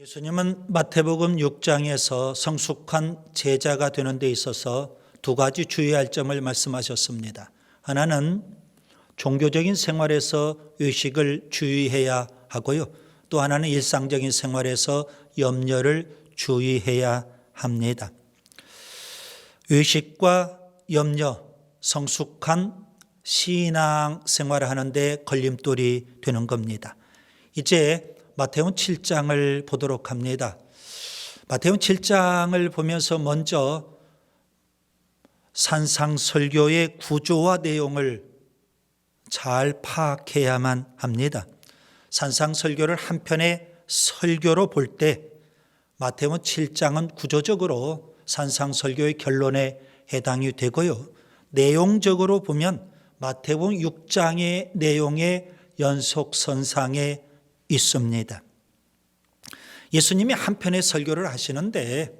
예수님은 마태복음 6장에서 성숙한 제자가 되는 데 있어서 두 가지 주의할 점을 말씀하셨습니다. 하나는 종교적인 생활에서 의식을 주의해야 하고요. 또 하나는 일상적인 생활에서 염려를 주의해야 합니다. 의식과 염려, 성숙한 신앙 생활을 하는데 걸림돌이 되는 겁니다. 이제 마태복음 7장을 보도록 합니다. 마태복음 7장을 보면서 먼저 산상설교의 구조와 내용을 잘 파악해야만 합니다. 산상설교를 한편의 설교로 볼 때 마태복음 7장은 구조적으로 산상설교의 결론에 해당이 되고요. 내용적으로 보면 마태복음 6장의 내용의 연속선상에 있습니다. 예수님이 한편의 설교를 하시는데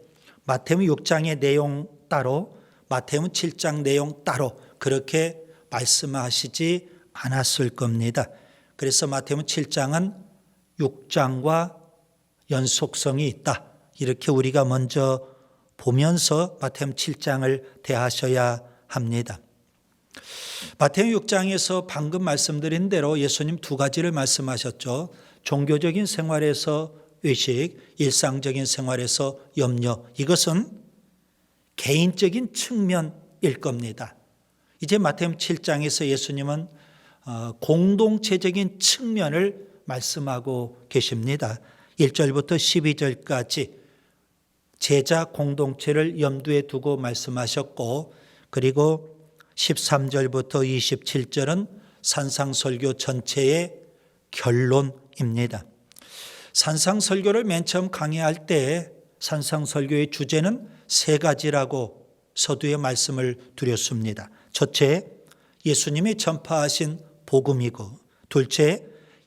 마태복음 6장의 내용 따로 마태복음 7장 내용 따로 그렇게 말씀하시지 않았을 겁니다. 그래서 마태복음 7장은 6장과 연속성이 있다. 이렇게 우리가 먼저 보면서 마태복음 7장을 대하셔야 합니다. 마태복음 6장에서 방금 말씀드린 대로 예수님 두 가지를 말씀하셨죠. 종교적인 생활에서 의식, 일상적인 생활에서 염려. 이것은 개인적인 측면일 겁니다. 이제 마태복음 7장에서 예수님은 공동체적인 측면을 말씀하고 계십니다. 1절부터 12절까지 제자 공동체를 염두에 두고 말씀하셨고, 그리고 13절부터 27절은 산상설교 전체의 결론입니다. 산상설교를 맨 처음 강의할 때 산상설교의 주제는 세 가지라고 서두에 말씀을 드렸습니다. 첫째, 예수님이 전파하신 복음이고, 둘째,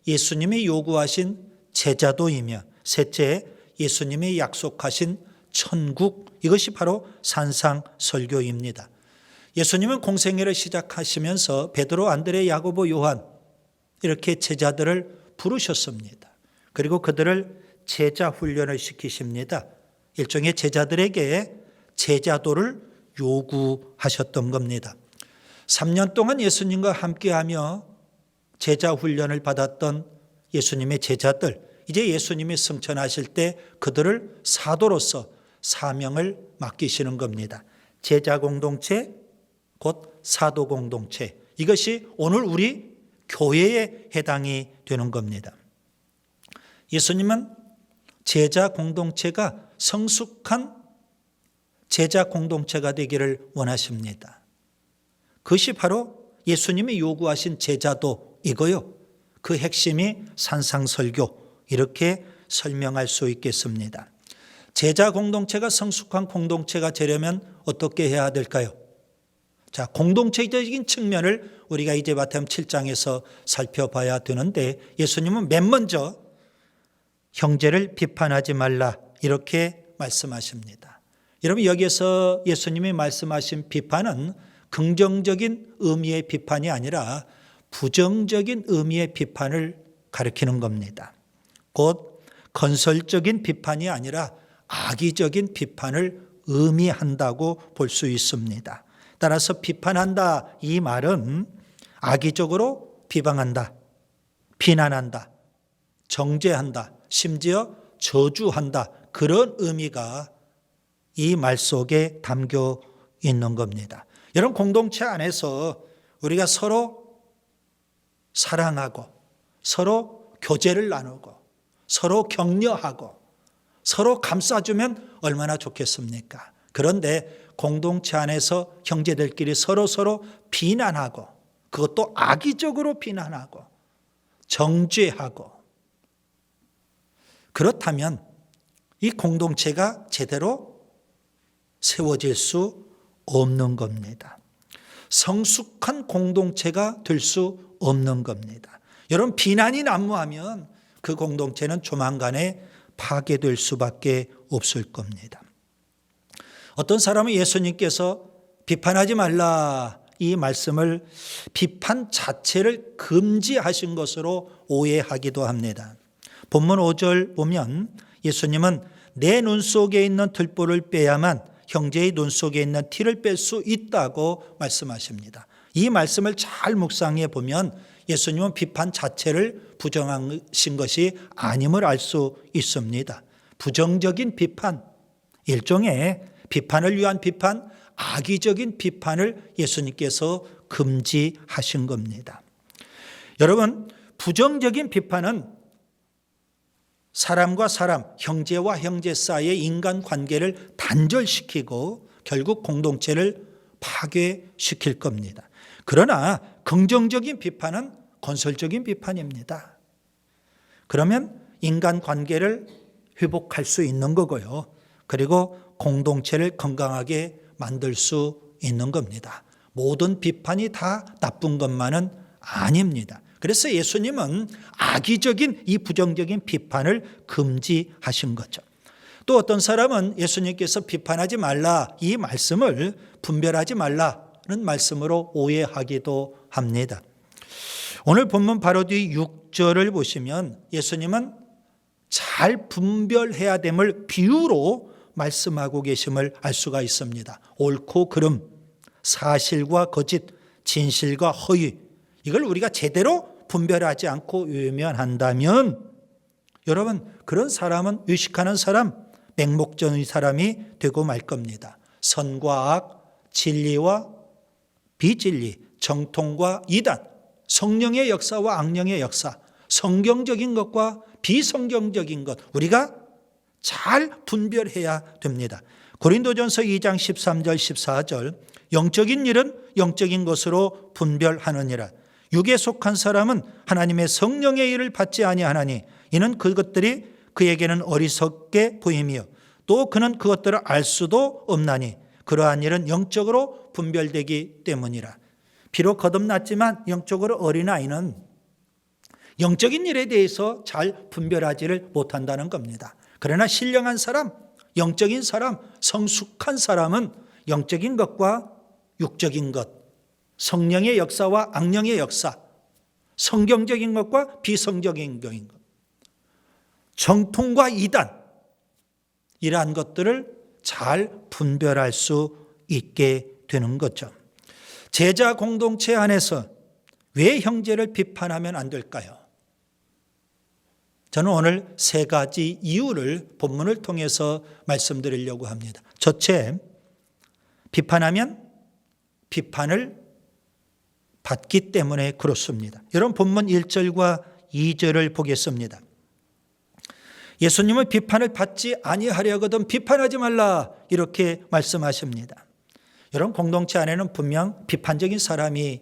예수님이 요구하신 제자도이며, 셋째, 예수님이 약속하신 천국, 이것이 바로 산상설교입니다. 예수님은 공생애를 시작하시면서 베드로, 안드레, 야고보, 요한 이렇게 제자들을 부르셨습니다. 그리고 그들을 제자 훈련을 시키십니다. 일종의 제자들에게 제자도를 요구하셨던 겁니다. 3년 동안 예수님과 함께하며 제자 훈련을 받았던 예수님의 제자들, 이제 예수님이 승천하실 때 그들을 사도로서 사명을 맡기시는 겁니다. 제자 공동체, 곧 사도 공동체, 이것이 오늘 우리 교회에 해당이 되는 겁니다. 예수님은 제자 공동체가 성숙한 제자 공동체가 되기를 원하십니다. 그것이 바로 예수님이 요구하신 제자도이고요. 그 핵심이 산상설교, 이렇게 설명할 수 있겠습니다. 제자 공동체가 성숙한 공동체가 되려면 어떻게 해야 될까요? 자, 공동체적인 측면을 우리가 이제 마태복음 7장에서 살펴봐야 되는데, 예수님은 맨 먼저 형제를 비판하지 말라 이렇게 말씀하십니다. 여러분, 여기에서 예수님이 말씀하신 비판은 긍정적인 의미의 비판이 아니라 부정적인 의미의 비판을 가리키는 겁니다. 곧 건설적인 비판이 아니라 악의적인 비판을 의미한다고 볼 수 있습니다. 따라서 비판한다, 이 말은 악의적으로 비방한다, 비난한다, 정죄한다, 심지어 저주한다, 그런 의미가 이 말 속에 담겨 있는 겁니다. 여러분, 공동체 안에서 우리가 서로 사랑하고 서로 교제를 나누고 서로 격려하고 서로 감싸주면 얼마나 좋겠습니까? 그런데 공동체 안에서 형제들끼리 서로 비난하고, 그것도 악의적으로 비난하고 정죄하고, 그렇다면 이 공동체가 제대로 세워질 수 없는 겁니다. 성숙한 공동체가 될 수 없는 겁니다. 여러분, 비난이 난무하면 그 공동체는 조만간에 파괴될 수밖에 없을 겁니다. 어떤 사람은 예수님께서 비판하지 말라 이 말씀을 비판 자체를 금지하신 것으로 오해하기도 합니다. 본문 5절 보면 예수님은 내 눈 속에 있는 들보를 빼야만 형제의 눈 속에 있는 티를 뺄 수 있다고 말씀하십니다. 이 말씀을 잘 묵상해 보면 예수님은 비판 자체를 부정하신 것이 아님을 알 수 있습니다. 부정적인 비판, 일종의 비판을 위한 비판, 악의적인 비판을 예수님께서 금지하신 겁니다. 여러분, 부정적인 비판은 사람과 사람, 형제와 형제 사이의 인간관계를 단절시키고 결국 공동체를 파괴시킬 겁니다. 그러나 긍정적인 비판은 건설적인 비판입니다. 그러면 인간관계를 회복할 수 있는 거고요. 그리고 공동체를 건강하게 만들 수 있는 겁니다. 모든 비판이 다 나쁜 것만은 아닙니다. 그래서 예수님은 악의적인 이 부정적인 비판을 금지하신 거죠. 또 어떤 사람은 예수님께서 비판하지 말라 이 말씀을 분별하지 말라는 말씀으로 오해하기도 합니다. 오늘 본문 바로 뒤 6절을 보시면 예수님은 잘 분별해야 됨을 비유로 말씀하고 계심을 알 수가 있습니다. 옳고 그름, 사실과 거짓, 진실과 허위, 이걸 우리가 제대로 분별하지 않고 외면한다면 여러분, 그런 사람은 의식하는 사람, 맹목적인 사람이 되고 말 겁니다. 선과 악, 진리와 비진리, 정통과 이단, 성령의 역사와 악령의 역사, 성경적인 것과 비성경적인 것, 우리가 잘 분별해야 됩니다. 고린도전서 2장 13절 14절, 영적인 일은 영적인 것으로 분별하느니라. 육에 속한 사람은 하나님의 성령의 일을 받지 아니하나니 이는 그것들이 그에게는 어리석게 보임이요 또 그는 그것들을 알 수도 없나니 그러한 일은 영적으로 분별되기 때문이라. 비록 거듭났지만 영적으로 어린아이는 영적인 일에 대해서 잘 분별하지를 못한다는 겁니다. 그러나 신령한 사람, 영적인 사람, 성숙한 사람은 영적인 것과 육적인 것, 성령의 역사와 악령의 역사, 성경적인 것과 비성경적인 것, 정통과 이단, 이러한 것들을 잘 분별할 수 있게 되는 거죠. 제자 공동체 안에서 왜 형제를 비판하면 안 될까요? 저는 오늘 세 가지 이유를 본문을 통해서 말씀드리려고 합니다. 첫째, 비판하면 비판을 받기 때문에 그렇습니다. 여러분 본문 1절과 2절을 보겠습니다. 예수님은 비판을 받지 아니하려거든 비판하지 말라 이렇게 말씀하십니다. 여러분 공동체 안에는 분명 비판적인 사람이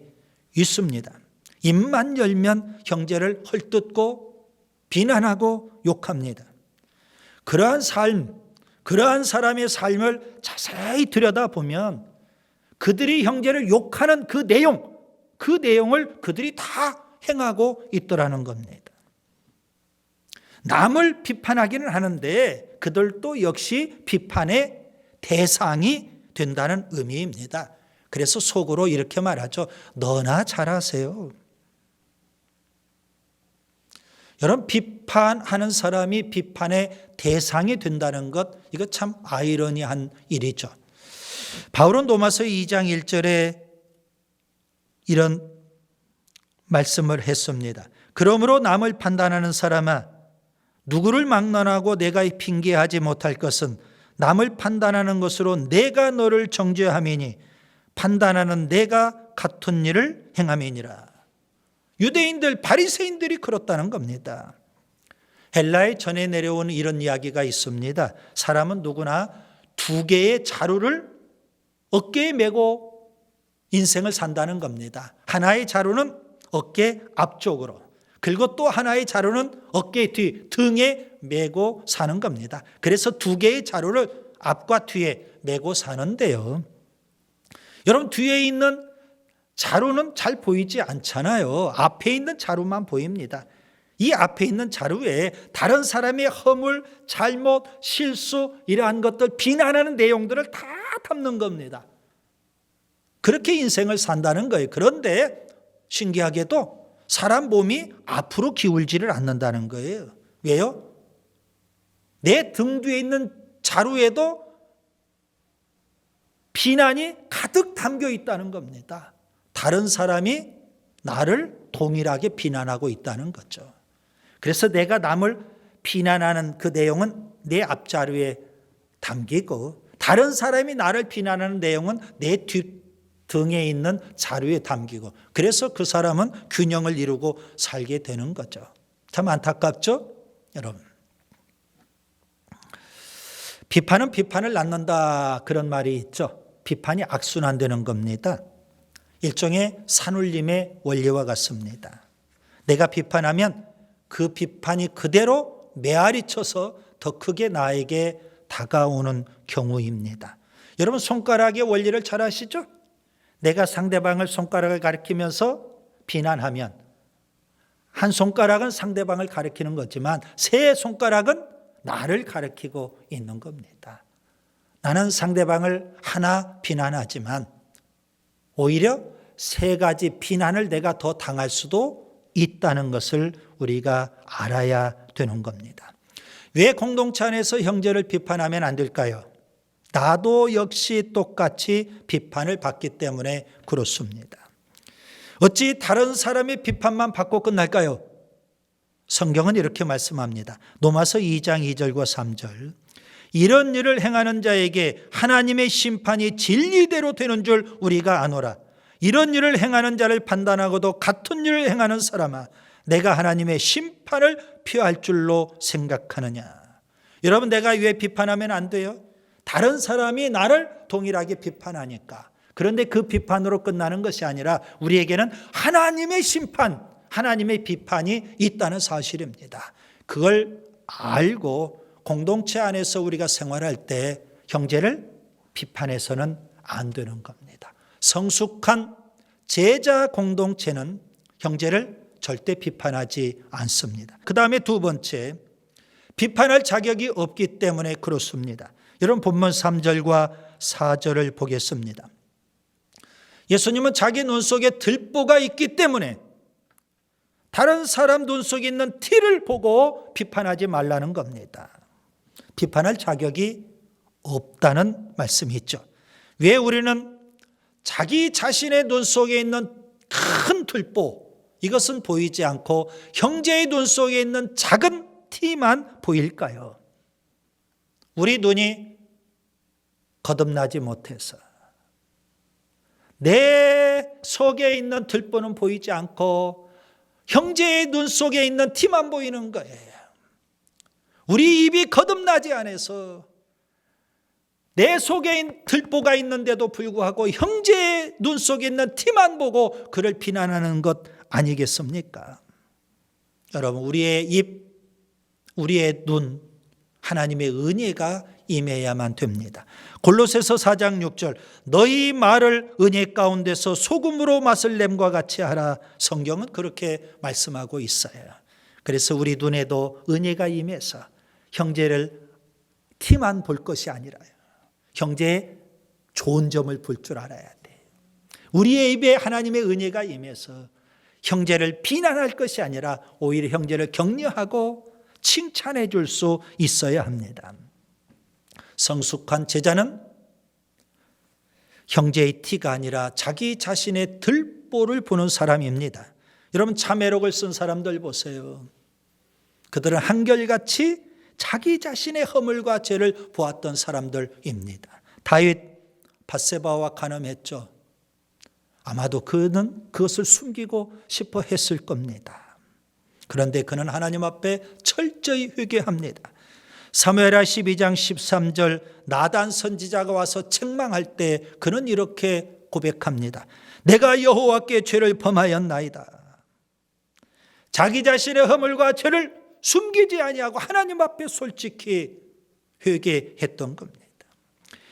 있습니다. 입만 열면 형제를 헐뜯고 비난하고 욕합니다. 그러한 삶, 그러한 사람의 삶을 자세히 들여다보면 그들이 형제를 욕하는 그 내용을 그들이 다 행하고 있더라는 겁니다. 남을 비판하기는 하는데 그들도 역시 비판의 대상이 된다는 의미입니다. 그래서 속으로 이렇게 말하죠. 너나 잘하세요. 여러분 비판하는 사람이 비판의 대상이 된다는 것, 이거 참 아이러니한 일이죠. 바울은 로마서 2장 1절에 이런 말씀을 했습니다. 그러므로 남을 판단하는 사람아, 누구를 막론하고 내가 핑계하지 못할 것은 남을 판단하는 것으로 내가 너를 정죄함이니 판단하는 내가 같은 일을 행함이니라. 유대인들, 바리새인들이 그렇다는 겁니다. 헬라에 전해 내려오는 이런 이야기가 있습니다. 사람은 누구나 두 개의 자루를 어깨에 메고 인생을 산다는 겁니다. 하나의 자루는 어깨 앞쪽으로, 그리고 또 하나의 자루는 어깨 뒤, 등에 메고 사는 겁니다. 그래서 두 개의 자루를 앞과 뒤에 메고 사는데요. 여러분 뒤에 있는 자루는 잘 보이지 않잖아요. 앞에 있는 자루만 보입니다. 이 앞에 있는 자루에 다른 사람의 허물, 잘못, 실수 이러한 것들 비난하는 내용들을 다 담는 겁니다. 그렇게 인생을 산다는 거예요. 그런데 신기하게도 사람 몸이 앞으로 기울지를 않는다는 거예요. 왜요? 내 등 뒤에 있는 자루에도 비난이 가득 담겨 있다는 겁니다. 다른 사람이 나를 동일하게 비난하고 있다는 거죠. 그래서 내가 남을 비난하는 그 내용은 내 앞자루에 담기고, 다른 사람이 나를 비난하는 내용은 내 뒷등에 있는 자루에 담기고, 그래서 그 사람은 균형을 이루고 살게 되는 거죠. 참 안타깝죠, 여러분. 비판은 비판을 낳는다, 그런 말이 있죠. 비판이 악순환되는 겁니다. 일종의 산울림의 원리와 같습니다. 내가 비판하면 그 비판이 그대로 메아리 쳐서 더 크게 나에게 다가오는 경우입니다. 여러분, 손가락의 원리를 잘 아시죠? 내가 상대방을 손가락을 가리키면서 비난하면 한 손가락은 상대방을 가리키는 거지만 세 손가락은 나를 가리키고 있는 겁니다. 나는 상대방을 하나 비난하지만 오히려 세 가지 비난을 내가 더 당할 수도 있다는 것을 우리가 알아야 되는 겁니다. 왜 공동체 안에서 형제를 비판하면 안 될까요? 나도 역시 똑같이 비판을 받기 때문에 그렇습니다. 어찌 다른 사람의 비판만 받고 끝날까요? 성경은 이렇게 말씀합니다. 로마서 2장 2절과 3절. 이런 일을 행하는 자에게 하나님의 심판이 진리대로 되는 줄 우리가 아노라. 이런 일을 행하는 자를 판단하고도 같은 일을 행하는 사람아, 내가 하나님의 심판을 피할 줄로 생각하느냐. 여러분, 내가 왜 비판하면 안 돼요? 다른 사람이 나를 동일하게 비판하니까. 그런데 그 비판으로 끝나는 것이 아니라 우리에게는 하나님의 심판, 하나님의 비판이 있다는 사실입니다. 그걸 알고 공동체 안에서 우리가 생활할 때 형제를 비판해서는 안 되는 겁니다. 성숙한 제자 공동체는 형제를 절대 비판하지 않습니다. 그 다음에 두 번째, 비판할 자격이 없기 때문에 그렇습니다. 여러분, 본문 3절과 4절을 보겠습니다. 예수님은 자기 눈 속에 들보가 있기 때문에 다른 사람 눈 속에 있는 티를 보고 비판하지 말라는 겁니다. 비판할 자격이 없다는 말씀이 있죠. 왜 우리는 자기 자신의 눈 속에 있는 큰 들보, 이것은 보이지 않고 형제의 눈 속에 있는 작은 티만 보일까요? 우리 눈이 거듭나지 못해서 내 속에 있는 들보는 보이지 않고 형제의 눈 속에 있는 티만 보이는 거예요. 우리 입이 거듭나지 않아서 내 속에 들보가 있는데도 불구하고 형제의 눈 속에 있는 티만 보고 그를 비난하는 것 아니겠습니까? 여러분, 우리의 입, 우리의 눈, 하나님의 은혜가 임해야만 됩니다. 골로새서 4장 6절, 너희 말을 은혜 가운데서 소금으로 맛을 냄과 같이 하라. 성경은 그렇게 말씀하고 있어요. 그래서 우리 눈에도 은혜가 임해서 형제를 티만 볼 것이 아니라요, 형제의 좋은 점을 볼 줄 알아야 돼. 우리의 입에 하나님의 은혜가 임해서 형제를 비난할 것이 아니라 오히려 형제를 격려하고 칭찬해 줄 수 있어야 합니다. 성숙한 제자는 형제의 티가 아니라 자기 자신의 들보를 보는 사람입니다. 여러분, 자매록을 쓴 사람들 보세요. 그들은 한결같이 자기 자신의 허물과 죄를 보았던 사람들입니다. 다윗 밧세바와 간음했죠. 아마도 그는 그것을 숨기고 싶어 했을 겁니다. 그런데 그는 하나님 앞에 철저히 회개합니다. 사무엘하 12장 13절, 나단 선지자가 와서 책망할 때 그는 이렇게 고백합니다. 내가 여호와께 죄를 범하였나이다. 자기 자신의 허물과 죄를 숨기지 아니하고 하나님 앞에 솔직히 회개했던 겁니다.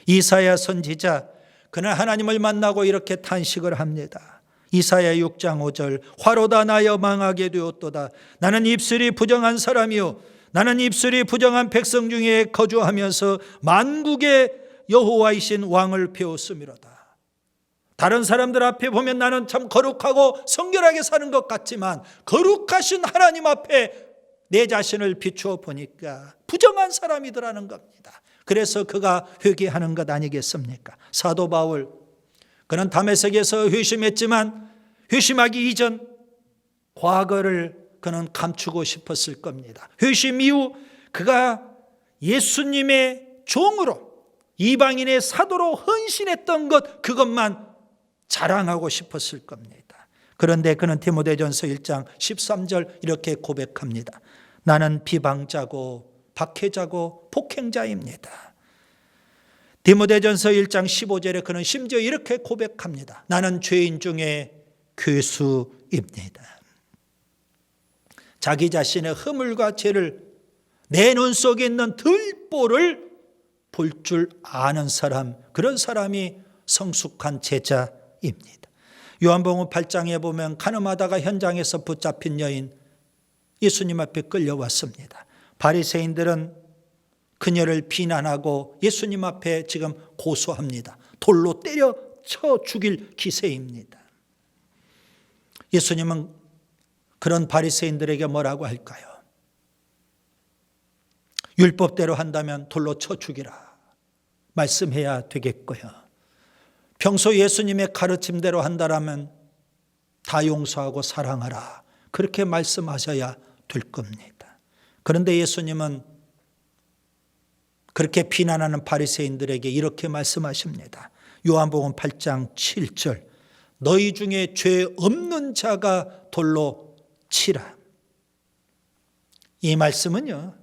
이사야 선지자, 그는 하나님을 만나고 이렇게 탄식을 합니다. 이사야 6장 5절, 화로다 나여 망하게 되었도다. 나는 입술이 부정한 사람이요, 나는 입술이 부정한 백성 중에 거주하면서 만국의 여호와이신 왕을 배웠음이로다. 다른 사람들 앞에 보면 나는 참 거룩하고 성결하게 사는 것 같지만 거룩하신 하나님 앞에 내 자신을 비추어 보니까 부정한 사람이더라는 겁니다. 그래서 그가 회개하는 것 아니겠습니까? 사도 바울, 그는 다메섹에서 회심했지만 회심하기 이전 과거를 그는 감추고 싶었을 겁니다. 회심 이후 그가 예수님의 종으로 이방인의 사도로 헌신했던 것, 그것만 자랑하고 싶었을 겁니다. 그런데 그는 디모데전서 1장 13절 이렇게 고백합니다. 나는 비방자고 박해자고 폭행자입니다. 디모데전서 1장 15절에 그는 심지어 이렇게 고백합니다. 나는 죄인 중에 괴수입니다. 자기 자신의 허물과 죄를, 내 눈 속에 있는 들보를 볼 줄 아는 사람, 그런 사람이 성숙한 제자입니다. 요한복음 8장에 보면 간음하다가 현장에서 붙잡힌 여인 예수님 앞에 끌려왔습니다. 바리새인들은 그녀를 비난하고 예수님 앞에 지금 고소합니다. 돌로 때려 쳐 죽일 기세입니다. 예수님은 그런 바리새인들에게 뭐라고 할까요? 율법대로 한다면 돌로 쳐 죽이라 말씀해야 되겠고요. 평소 예수님의 가르침대로 한다면 다 용서하고 사랑하라, 그렇게 말씀하셔야 될 겁니다. 그런데 예수님은 그렇게 비난하는 바리새인들에게 이렇게 말씀하십니다. 요한복음 8장 7절, 너희 중에 죄 없는 자가 돌로 치라. 이 말씀은요,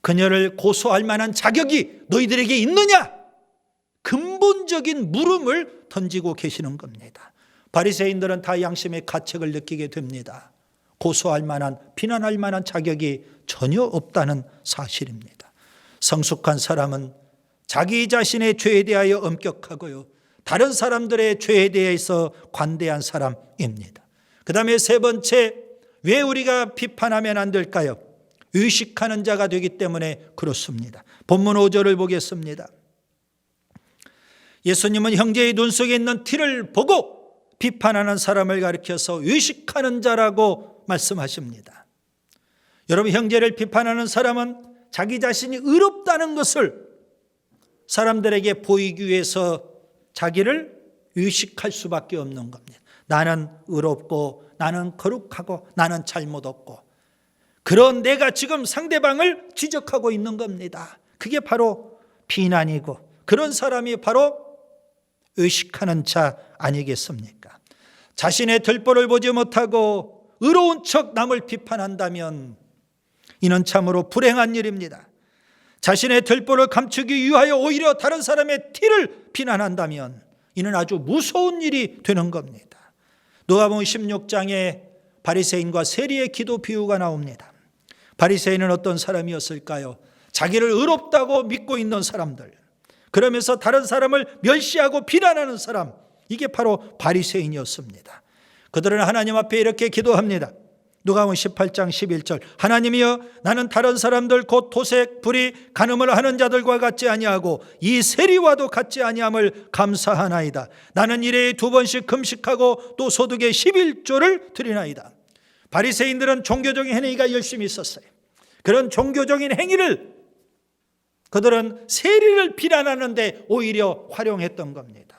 그녀를 고소할 만한 자격이 너희들에게 있느냐? 근본적인 물음을 던지고 계시는 겁니다. 바리새인들은 다 양심의 가책을 느끼게 됩니다. 고소할 만한, 비난할 만한 자격이 전혀 없다는 사실입니다. 성숙한 사람은 자기 자신의 죄에 대하여 엄격하고요, 다른 사람들의 죄에 대해서 관대한 사람입니다. 그 다음에 세 번째, 왜 우리가 비판하면 안 될까요? 의식하는 자가 되기 때문에 그렇습니다. 본문 5절을 보겠습니다. 예수님은 형제의 눈 속에 있는 티를 보고 비판하는 사람을 가리켜서 의식하는 자라고 말씀하십니다. 여러분, 형제를 비판하는 사람은 자기 자신이 의롭다는 것을 사람들에게 보이기 위해서 자기를 의식할 수밖에 없는 겁니다. 나는 의롭고 나는 거룩하고 나는 잘못 없고, 그런 내가 지금 상대방을 지적하고 있는 겁니다. 그게 바로 비난이고, 그런 사람이 바로 의식하는 자 아니겠습니까? 자신의 들보를 보지 못하고 의로운 척 남을 비판한다면 이는 참으로 불행한 일입니다. 자신의 들보를 감추기 위하여 오히려 다른 사람의 티를 비난한다면 이는 아주 무서운 일이 되는 겁니다. 누가복음 16장에 바리새인과 세리의 기도 비유가 나옵니다. 바리새인은 어떤 사람이었을까요? 자기를 의롭다고 믿고 있는 사람들, 그러면서 다른 사람을 멸시하고 비난하는 사람, 이게 바로 바리새인이었습니다. 그들은 하나님 앞에 이렇게 기도합니다. 누가복음 18장 11절, 하나님이여, 나는 다른 사람들 곧 도색, 불의, 간음을 하는 자들과 같지 아니하고 이 세리와도 같지 아니함을 감사하나이다. 나는 일에 2번씩 금식하고 또 소득의 11조를 드리나이다. 바리새인들은 종교적인 행위가 열심히 있었어요. 그런 종교적인 행위를 그들은 세리를 비난하는데 오히려 활용했던 겁니다.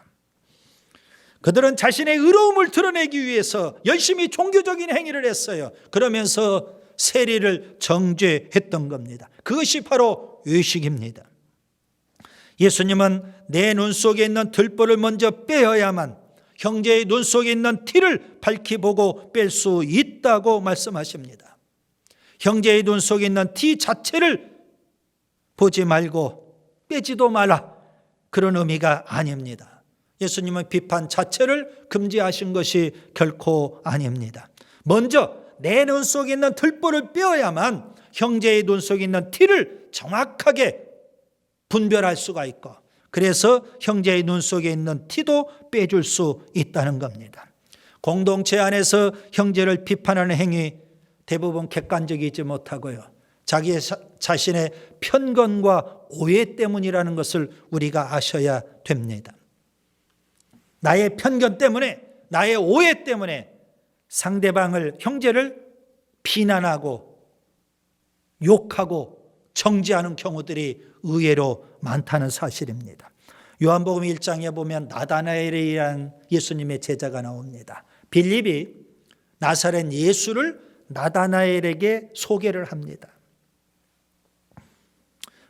그들은 자신의 의로움을 드러내기 위해서 열심히 종교적인 행위를 했어요. 그러면서 세리를 정죄했던 겁니다. 그것이 바로 의식입니다. 예수님은 내 눈 속에 있는 들보를 먼저 빼어야만 형제의 눈 속에 있는 티를 밝히 보고 뺄 수 있다고 말씀하십니다. 형제의 눈 속에 있는 티 자체를 보지 말고 빼지도 말라, 그런 의미가 아닙니다. 예수님은 비판 자체를 금지하신 것이 결코 아닙니다. 먼저 내 눈 속에 있는 들보를 빼어야만 형제의 눈 속에 있는 티를 정확하게 분별할 수가 있고, 그래서 형제의 눈 속에 있는 티도 빼줄 수 있다는 겁니다. 공동체 안에서 형제를 비판하는 행위 대부분 객관적이지 못하고요, 자기 자신의 편견과 오해 때문이라는 것을 우리가 아셔야 됩니다. 나의 편견 때문에, 나의 오해 때문에 상대방을, 형제를 비난하고 욕하고 정죄하는 경우들이 의외로 많다는 사실입니다. 요한복음 1장에 보면 나다나엘이라는 예수님의 제자가 나옵니다. 빌립이 나사렛 예수를 나다나엘에게 소개를 합니다.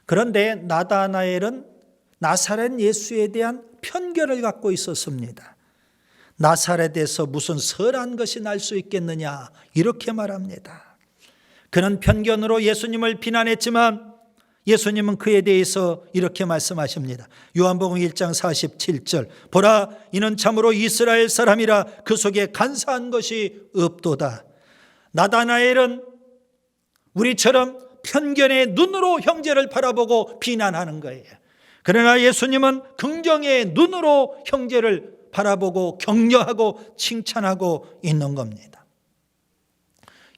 그런데 나다나엘은 나사렛 예수에 대한 편견을 갖고 있었습니다. 나사렛에서 무슨 선한 것이 날 수 있겠느냐 이렇게 말합니다. 그는 편견으로 예수님을 비난했지만 예수님은 그에 대해서 이렇게 말씀하십니다. 요한복음 1장 47절 보라 이는 참으로 이스라엘 사람이라 그 속에 간사한 것이 없도다. 나다나엘은 우리처럼 편견의 눈으로 형제를 바라보고 비난하는 거예요. 그러나 예수님은 긍정의 눈으로 형제를 바라보고 격려하고 칭찬하고 있는 겁니다.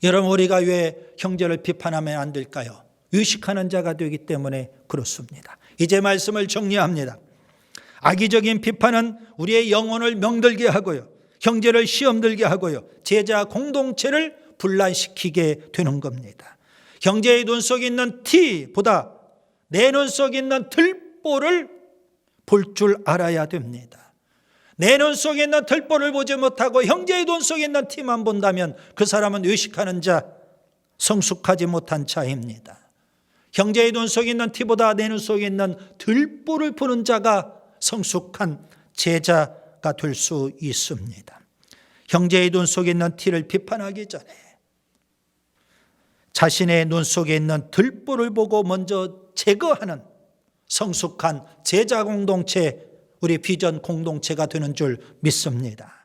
여러분 우리가 왜 형제를 비판하면 안 될까요? 의식하는 자가 되기 때문에 그렇습니다. 이제 말씀을 정리합니다. 악의적인 비판은 우리의 영혼을 명들게 하고요. 형제를 시험들게 하고요. 제자 공동체를 분란시키게 되는 겁니다. 형제의 눈 속에 있는 티보다 내 눈 속에 있는 들보를 볼 줄 알아야 됩니다. 내 눈 속에 있는 들보를 보지 못하고 형제의 눈 속에 있는 티만 본다면 그 사람은 의식하는 자, 성숙하지 못한 자입니다. 형제의 눈 속에 있는 티보다 내 눈 속에 있는 들보를 보는 자가 성숙한 제자가 될 수 있습니다. 형제의 눈 속에 있는 티를 비판하기 전에 자신의 눈 속에 있는 들보를 보고 먼저 제거하는 성숙한 제자 공동체, 우리 비전 공동체가 되는 줄 믿습니다.